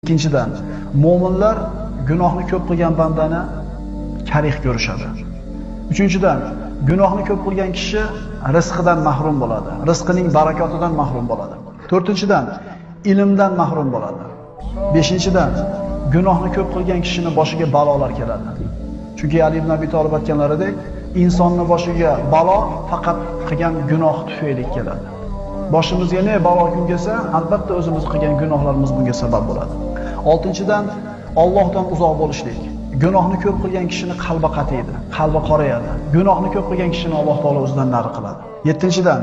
Ikkinchidan, mu'minlar gunohni ko'p qilgan bandani karih ko'rishadi. Uchinchidan, gunohni ko'p qilgan kishi rizqidan mahrum bo'ladi. Rizqining barakotidan mahrum bo'ladi. To'rtinchidan, ilmdan mahrum bo'ladi. Beshinchidan, gunohni ko'p qilgan kishining boshiga balolar keladi. Chunki Ali ibn Abi Talib aytganlaridek, insonning boshiga balo faqat qilgan gunoh tufayli keladi. Boshimizga ne balo kun kelsa, albatta o'zimiz qilgan gunohlarimiz bunga sabab bo'ladi. Oltinchidan, Allohdan uzoq bo'lishlik. Gunohni ko'p qilgan kishining qalbi qatiydi, qalbi qorayadi. Gunohni ko'p qilgan kishini Alloh taolo o'zidan nari qiladi. Yettinchidan,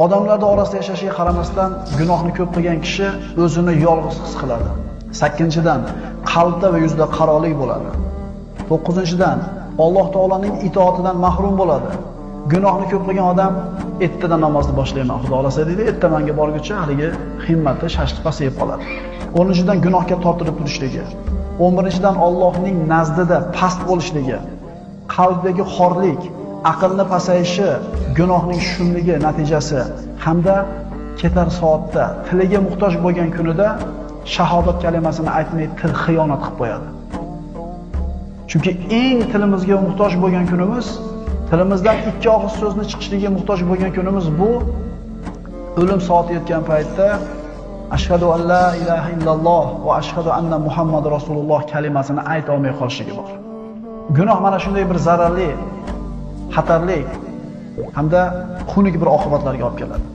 odamlar orasida yashashiga qaramasdan gunohni ko'p qilgan kishi o'zini yolg'iz his qiladi. Sakkinchidan, qalbda va yuzda qarolik bo'ladi. To'qqizinchidan, Alloh taolaning itoatidan mahrum bo'ladi. Gunohni ko'p qilgan odam ertadan namozni boshlayman, Xudo xolasa deydi, ertamanga borguncha haligi himmati, shashti pasayib qoladi. 10-dan gunohga tortilib turishligi. 11-dan Allohning nazdida past bo'lishligi, qalbdagi xorlik, aqlni pasayishi, gunohning shumligi natijasi hamda ketar soatda tiliga muhtoj bo'lgan kunida shahodat kalimasini aytmay til xiyonat qilib qo'yadi. Chunki eng tilimizga muhtoj bo'lgan kunimiz, tilimizdan ikki og'iz so'zni chiqishiga muhtoj bo'lgan kunimiz bu o'lim soati yetgan paytda ashhadu an la ilaha illalloh va ashhadu anna Muhammad rasululloh kalimasini ayta olmay qolishligi bor. Gunoh mana shunday bir zararli, xatarli hamda xunuk bir oqibatlarga olib keladi.